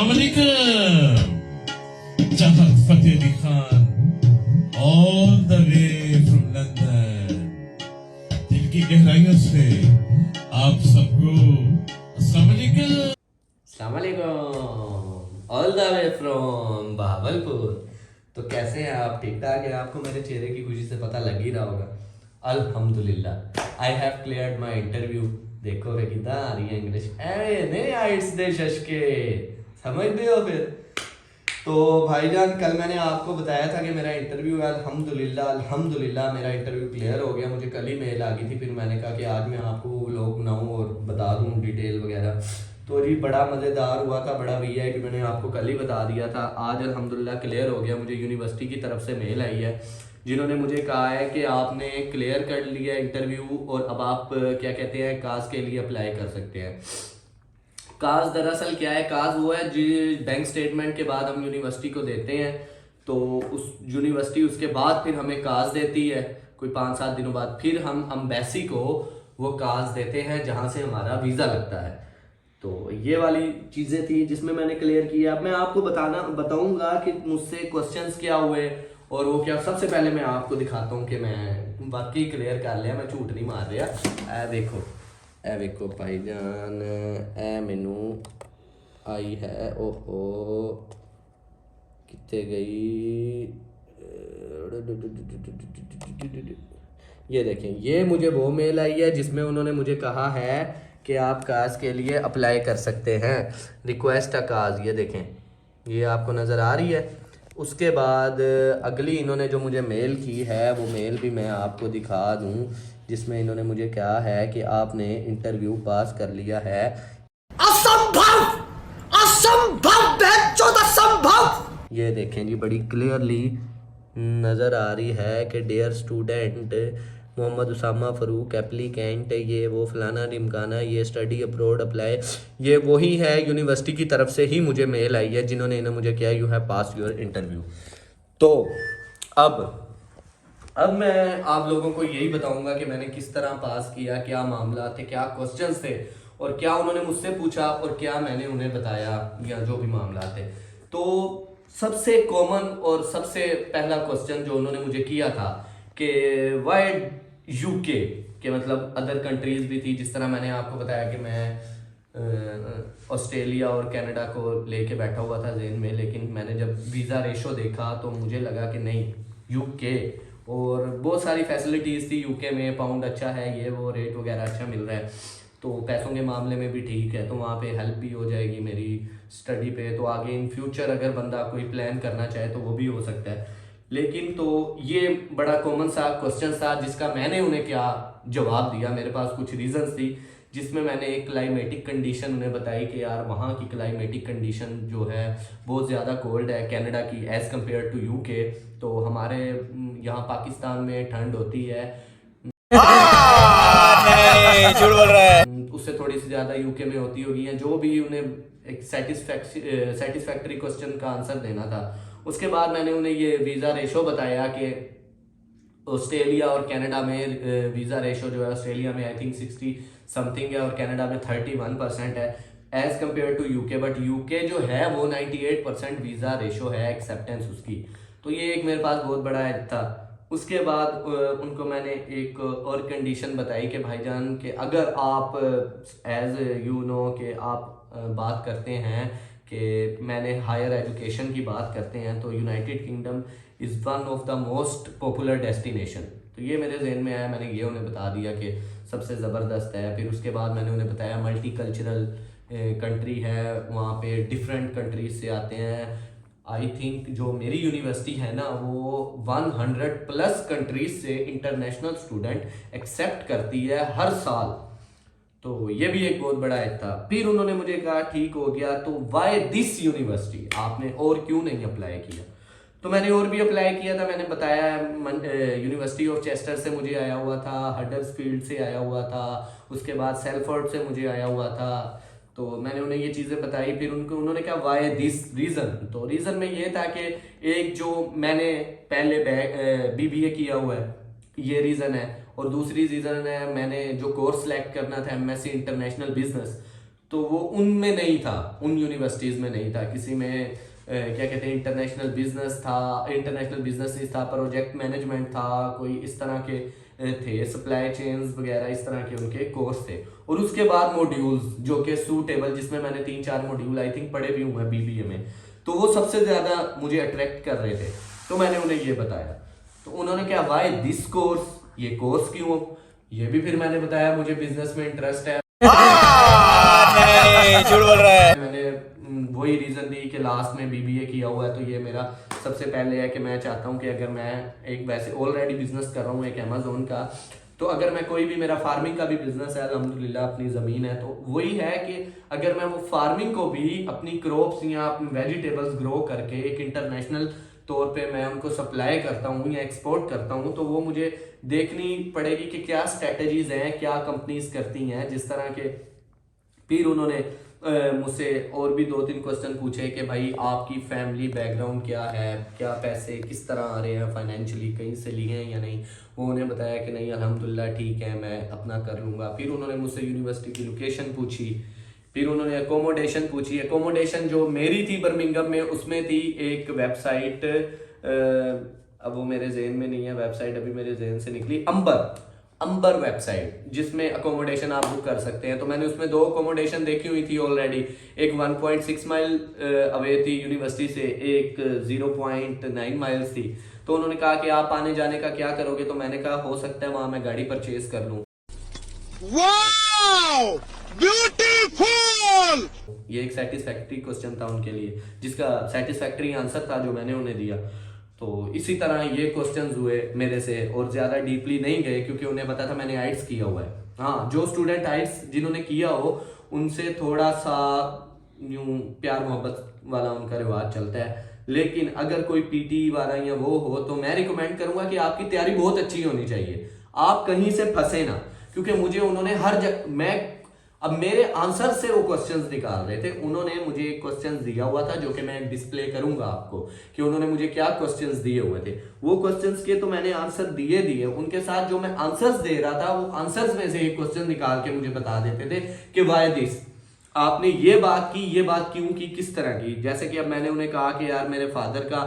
अस्सलाम वालेकुम। Chahat Fateh Ali Khan all the way from London, दिल की गहराइयों से आप सबको अस्सलाम वालेकुम all the way from Bahawalpur. तो कैसे हैं आप? ठीक ठाक है? आपको मेरे चेहरे की खुशी से पता लग ही रहा होगा। अल्हम्दुलिल्लाह I have cleared my interview. देखो वे कितना आ रही है इंग्लिश। नहीं आइट्स दे शशके, समझते हो फिर? तो भाईजान कल मैंने आपको बताया था कि मेरा इंटरव्यू है। अल्हम्दुलिल्लाह मेरा इंटरव्यू क्लियर हो गया। मुझे कल ही मेल आ गई थी, फिर मैंने कहा कि आज मैं आपको वो व्लॉग बनाऊँ और बता दूँ डिटेल वगैरह। तो जी बड़ा मज़ेदार हुआ था, बड़ा भैया है कि मैंने आपको कल ही बता दिया था। आज अल्हम्दुलिल्लाह क्लियर हो गया। मुझे यूनिवर्सिटी की तरफ से मेल आई है जिन्होंने मुझे कहा है कि आपने क्लियर कर लिया इंटरव्यू और अब आप क्या कहते हैं काज के लिए अप्लाई कर सकते हैं। काज दरअसल क्या है? काज वो है जी बैंक स्टेटमेंट के बाद हम यूनिवर्सिटी को देते हैं, तो उस यूनिवर्सिटी उसके बाद फिर हमें काज देती है कोई 5-7 दिनों बाद। फिर हम अम्बेसी को वो काज देते हैं जहां से हमारा वीज़ा लगता है। तो ये वाली चीज़ें थी जिसमें मैंने क्लियर किया। अब मैं आपको बताऊंगा कि मुझसे क्वेश्चंस क्या हुए और वो क्या। सबसे पहले मैं आपको दिखाता हूँ कि मैं वाकई क्लियर कर लिया, मैं झूठ नहीं मार रहा। ए देखो भाईजान, ए मैनू आई है। ओहो कितने गई? ये देखें, ये मुझे वो मेल आई है जिसमें उन्होंने मुझे कहा है कि आप काज के लिए अप्लाई कर सकते हैं। रिक्वेस्ट अ काज, ये देखें, ये आपको नज़र आ रही है। उसके बाद अगली इन्होंने जो मुझे मेल की है वो मेल भी मैं आपको दिखा दूं, जिसमें इन्होंने मुझे कहा है कि आपने इंटरव्यू पास कर लिया है। असंभव, असंभव, असंभव। ये देखें जी, बड़ी क्लियरली नज़र आ रही है कि dear student Mohammad Usama Farooq applicant, ये वो फलाना ढिमकाना, ये स्टडी अब्रॉड अप्लाई। ये वही है यूनिवर्सिटी की तरफ से ही मुझे मेल आई है जिन्होंने इन्हें मुझे किया you have pass your interview. तो अब मैं आप लोगों को यही बताऊंगा कि मैंने किस तरह पास किया, क्या मामला थे, क्या क्वेश्चंस थे और क्या उन्होंने मुझसे पूछा और क्या मैंने उन्हें बताया, या जो भी मामला थे। तो सबसे कॉमन और सबसे पहला क्वेश्चन जो उन्होंने मुझे किया था कि वाई यूके, के मतलब अदर कंट्रीज भी थी। जिस तरह मैंने आपको बताया कि मैं ऑस्ट्रेलिया और कनाडा को लेके बैठा हुआ था जेन में, लेकिन मैंने जब वीज़ा रेशो देखा तो मुझे लगा कि नहीं, यूके और बहुत सारी फैसिलिटीज़ थी यूके में। पाउंड अच्छा है, ये वो रेट वगैरह अच्छा मिल रहा है, तो पैसों के मामले में भी ठीक है। तो वहाँ पे हेल्प भी हो जाएगी मेरी स्टडी पे। तो आगे इन फ्यूचर अगर बंदा कोई प्लान करना चाहे तो वो भी हो सकता है। लेकिन तो ये बड़ा कॉमन सा क्वेश्चन था जिसका मैंने उन्हें क्या जवाब दिया। मेरे पास कुछ रीजंस थी जिसमें मैंने एक क्लाइमेटिक कंडीशन उन्हें बताई कि यार वहाँ की क्लाइमेटिक कंडीशन जो है बहुत ज़्यादा कोल्ड है कनाडा की एज़ कम्पेयर टू यूके। तो हमारे यहाँ पाकिस्तान में ठंड होती है, नहीं झूठ बोल रहा है, उससे थोड़ी सी ज़्यादा यूके में होती होगी, या जो भी उन्हें एक सेटिस्फैक्ट्री क्वेश्चन का आंसर देना था। उसके बाद मैंने उन्हें ये वीज़ा रेशो बताया कि ऑस्ट्रेलिया और कनाडा में वीज़ा रेशो जो है ऑस्ट्रेलिया में आई थिंक 60 समथिंग है और कनाडा में 31% है as compared to UK. But UK जो है वो 98% वीज़ा रेशो है एक्सेप्टेंस उसकी। तो ये एक मेरे पास बहुत बड़ा ऐड था। उसके बाद उनको मैंने एक और कंडीशन बताई कि भाईजान के अगर आप एज यू नो कि आप बात करते हैं कि मैंने हायर एजुकेशन की बात करते हैं, तो United kingdom is one of the most popular destination. तो ये मेरे जहन में आया, मैंने ये उन्हें बता दिया कि सबसे ज़बरदस्त है। फिर उसके बाद मैंने उन्हें बताया मल्टी कल्चरल कंट्री है, वहाँ पे डिफरेंट कंट्रीज से आते हैं। आई थिंक जो मेरी यूनिवर्सिटी है ना वो 100+ कंट्रीज से इंटरनेशनल स्टूडेंट एक्सेप्ट करती है हर साल। तो ये भी एक बहुत बड़ा एक था। फिर उन्होंने मुझे कहा ठीक हो गया, तो वाई दिस यूनिवर्सिटी, आपने और क्यों नहीं अप्लाई किया? तो मैंने और भी अप्लाई किया था। मैंने बताया यूनिवर्सिटी ऑफ चेस्टर से मुझे आया हुआ था, हडर्सफील्ड से आया हुआ था, उसके बाद सेल्फोर्ड से मुझे आया हुआ था। तो मैंने उन्हें ये चीज़ें बताई। फिर उन्होंने कहा वाई दिस रीज़न। तो रीज़न में ये था कि एक जो मैंने पहले BBA किया हुआ है, ये रीज़न है, और दूसरी रीज़न है मैंने जो कोर्स सेलेक्ट करना था MSc इंटरनेशनल बिजनेस, तो वो उनमें नहीं था, उन यूनिवर्सिटीज़ में नहीं था। किसी में क्या कहते हैं इंटरनेशनल बिजनेस था, इंटरनेशनल बिजनेस नहीं था, प्रोजेक्ट मैनेजमेंट था, कोई इस तरह के थे, सप्लाई चेन्स वगैरह इस तरह के उनके कोर्स थे। और उसके बाद मॉड्यूल्स जो कि सूटेबल, जिसमें मैंने 3-4 मॉड्यूल आई थिंक पढ़े भी हुए हैं बीबीए में, तो वो सबसे ज़्यादा मुझे अट्रैक्ट कर रहे थे। तो मैंने उन्हें ये बताया, तो उन्होंने क्या, वाई दिस कोर्स, ये कोर्स क्यों? ये भी फिर मैंने बताया मुझे बिजनेस में इंटरेस्ट है। नहीं, झूठ बोल रहा है। मैंने वही रीजन दी कि लास्ट में बीबीए किया हुआ है, तो ये मेरा सबसे पहले है कि मैं चाहता हूँ कि अगर मैं एक वैसे ऑलरेडी बिजनेस कर रहा हूँ एक अमेजोन का, तो अगर मैं कोई भी, मेरा फार्मिंग का भी बिजनेस है अल्हम्दुलिल्लाह, अपनी ज़मीन है, तो वही है कि अगर मैं वो फार्मिंग को भी अपनी क्रॉप्स या अपनी वेजिटेबल्स ग्रो करके एक इंटरनेशनल तौर पे मैं उनको सप्लाई करता हूँ या एक्सपोर्ट करता हूँ, तो वो मुझे देखनी पड़ेगी कि क्या स्ट्रेटजीज हैं, क्या कंपनीज करती हैं जिस तरह के। फिर उन्होंने मुझसे और भी 2-3 क्वेश्चन पूछे कि भाई आपकी फैमिली बैकग्राउंड क्या है, क्या पैसे किस तरह आ रहे हैं फाइनेंशियली, कहीं से लिए हैं या नहीं। वो उन्हें बताया कि नहीं अल्हम्दुलिल्लाह ठीक है, मैं अपना कर लूँगा। फिर उन्होंने मुझसे यूनिवर्सिटी की लोकेशन पूछी, फिर उन्होंने अकोमोडेशन पूछी। अकोमोडेशन जो मेरी थी बर्मिंघम में, उसमें थी एक वेबसाइट, अब वो मेरे जहन में नहीं है वेबसाइट, अभी मेरे जहन से निकली, अंबर वेबसाइट, जिसमें अकोमोडेशन आप बुक कर सकते हैं। तो मैंने उसमें 2 अकोमोडेशन देखी हुई थी ऑलरेडी, एक 1.6 माइल अवे थी यूनिवर्सिटी से, एक 0.9 माइल्स थी। तो उन्होंने कहा कि आप आने जाने का क्या करोगे, तो मैंने कहा हो सकता है वहां मैं गाड़ी परचेज कर लूँ। Wow, beautiful. ये एक सेटिस्फैक्ट्री क्वेश्चन था उनके लिए, जिसका सेटिस्फैक्ट्री आंसर था जो मैंने उन्हें दिया। तो इसी तरह ये क्वेश्चंस हुए मेरे से, और ज़्यादा डीपली नहीं गए क्योंकि उन्हें पता था मैंने आइट्स किया हुआ है। हाँ, जो स्टूडेंट आइट्स जिन्होंने किया हो उनसे थोड़ा सा यूं प्यार मोहब्बत वाला उनका रिवाज चलता है, लेकिन अगर कोई पीटी वाला या वो हो तो मैं रिकमेंड करूंगा कि आपकी तैयारी बहुत अच्छी होनी चाहिए, आप कहीं से फंसे ना। क्योंकि मुझे उन्होंने हर जगह, मैं अब मेरे आंसर से वो क्वेश्चंस निकाल रहे थे। उन्होंने मुझे एक क्वेश्चंस दिया हुआ था जो कि मैं डिस्प्ले करूंगा आपको कि उन्होंने मुझे क्या क्वेश्चंस दिए हुए थे। वो क्वेश्चंस के तो मैंने आंसर दिए, उनके साथ जो मैं आंसर्स दे रहा था वो आंसर्स में से एक क्वेश्चन निकाल के मुझे बता देते थे कि वाई दिस, आपने ये बात क्यों की, किस तरह की। जैसे कि अब मैंने उन्हें कहा कि यार मेरे फादर का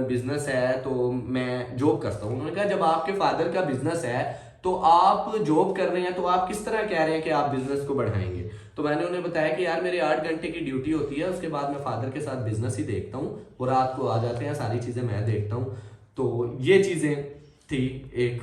बिजनेस है तो मैं जॉब करता हूँ। उन्होंने कहा जब आपके फादर का बिजनेस है तो आप जॉब कर रहे हैं, तो आप किस तरह कह रहे हैं कि आप बिजनेस को बढ़ाएंगे। तो मैंने उन्हें बताया कि यार मेरे 8 घंटे की ड्यूटी होती है, उसके बाद मैं फादर के साथ बिजनेस ही देखता हूँ, और रात को आ जाते हैं, सारी चीजें मैं देखता हूँ। तो ये चीजें थी, एक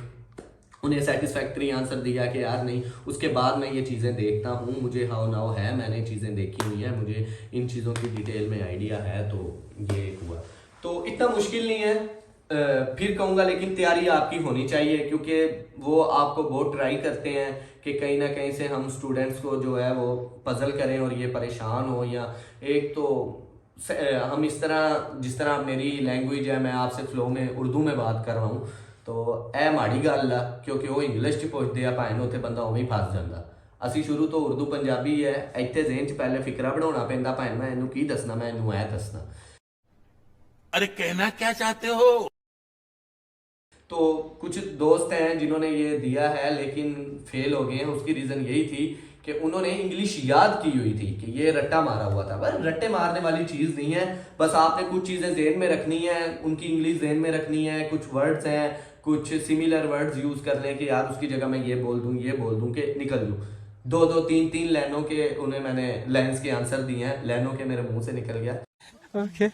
उन्हें सेटिस्फैक्ट्री आंसर दिया कि यार नहीं, उसके बाद मैं ये चीज़ें देखता हूँ, मुझे हाउ नाउ है, मैंने चीज़ें देखी हुई है, मुझे इन चीज़ों की डिटेल में आइडिया है। तो ये हुआ, तो इतना मुश्किल नहीं है, फिर कहूँगा, लेकिन तैयारी आपकी होनी चाहिए, क्योंकि वो आपको बहुत ट्राई करते हैं कि कहीं ना कहीं से हम स्टूडेंट्स को जो है वो पजल करें और ये परेशान हो। या एक तो हम इस तरह, जिस तरह मेरी लैंग्वेज है, मैं आपसे फ्लो में उर्दू में बात कर रहा हूँ, तो ए माड़ी गल आ, क्योंकि वो इंग्लिश च पुछते आ भाएं उत्थे बंदा उवें ही फस जाता। ਅਸੀਂ शुरू तो उर्दू पंजाबी है, ਇੱਥੇ ਜ਼ੇਨ 'ਚ ਪਹਿਲੇ ਫਿਕਰਾ ਬਣਾਉਣਾ ਪੈਂਦਾ ਭਾਵੇਂ ਮੈਂ ਇਹਨੂੰ ਕੀ ਦੱਸਣਾ, ਮੈਂ ਇਹਨੂੰ ਐ ਦੱਸਣਾ। अरे कहना क्या चाहते हो? तो कुछ दोस्त हैं जिन्होंने ये दिया है लेकिन फेल हो गए हैं। उसकी रीज़न यही थी कि उन्होंने इंग्लिश याद की हुई थी कि ये रट्टा मारा हुआ था। बस रट्टे मारने वाली चीज़ नहीं है, बस आपने कुछ चीज़ें जेहन में रखनी है, उनकी इंग्लिश जेहन में रखनी है, कुछ वर्ड्स हैं, कुछ सिमिलर वर्ड्स यूज़ कर लें कि यार उसकी जगह मैं ये बोल दूँ कि निकल दूँ। 2-2, 3-3 लाइनों के उन्हें मैंने लाइन्स के आंसर दिए हैं। लाइनों के मेरे मुंह से निकल गया, ओके।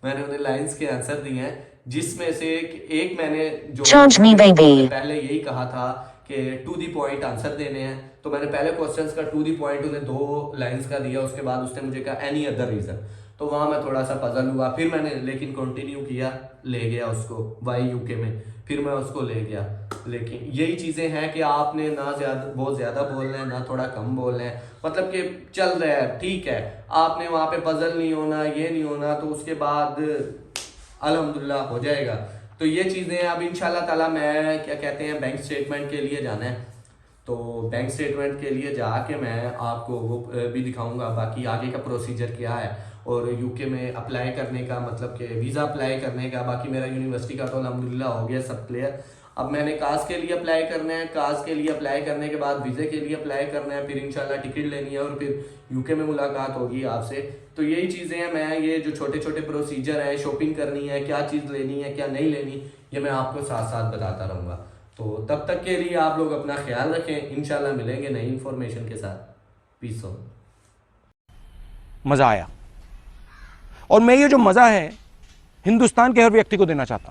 मैंने उन्हें लाइंस के आंसर दिए हैं, जिसमें से एक मैंने जो पहले यही कहा था कि टू दी पॉइंट आंसर देने हैं। तो मैंने पहले क्वेश्चंस का टू दी पॉइंट उन्हें 2 लाइंस का दिया, उसके बाद उसने मुझे कहा एनी अदर रीजन, तो वहां मैं थोड़ा सा पजल हुआ। फिर मैंने लेकिन कंटिन्यू किया, ले गया उसको वाई यूके में, फिर मैं उसको ले गया। लेकिन यही चीज़ें हैं कि आपने ना बहुत ज़्यादा बोलना है, ना थोड़ा कम बोलना है, मतलब कि चल रहा है ठीक है, आपने वहाँ पे पजल नहीं होना, ये नहीं होना, तो उसके बाद अल्हम्दुलिल्लाह हो जाएगा। तो ये चीज़ें अब इंशाल्लाह ताला, मैं क्या कहते हैं, बैंक स्टेटमेंट के लिए जाना है, तो बैंक स्टेटमेंट के लिए जाके मैं आपको वो भी दिखाऊंगा, बाकी आगे का प्रोसीजर क्या है, और यूके में अप्लाई करने का, मतलब कि वीज़ा अप्लाई करने का। बाकी मेरा यूनिवर्सिटी का तो अल्हम्दुलिल्लाह हो गया सब क्लियर। अब मैंने कास के लिए अप्लाई करना है, कास के लिए अप्लाई करने के बाद वीज़े के लिए अप्लाई करना है, फिर इंशाल्लाह टिकट लेनी है और फिर यूके में मुलाकात होगी आपसे। तो यही चीज़ें हैं, मैं ये जो छोटे छोटे प्रोसीजर है, शॉपिंग करनी है, क्या चीज़ लेनी है क्या नहीं लेनी, ये मैं आपको साथ साथ बताता रहूँगा। तो तब तक के लिए आप लोग अपना ख्याल रखें, इंशाल्लाह मिलेंगे नई इन्फॉर्मेशन के साथ। Peace on. मजा आया, और मैं ये जो मजा है हिंदुस्तान के हर व्यक्ति को देना चाहता हूं।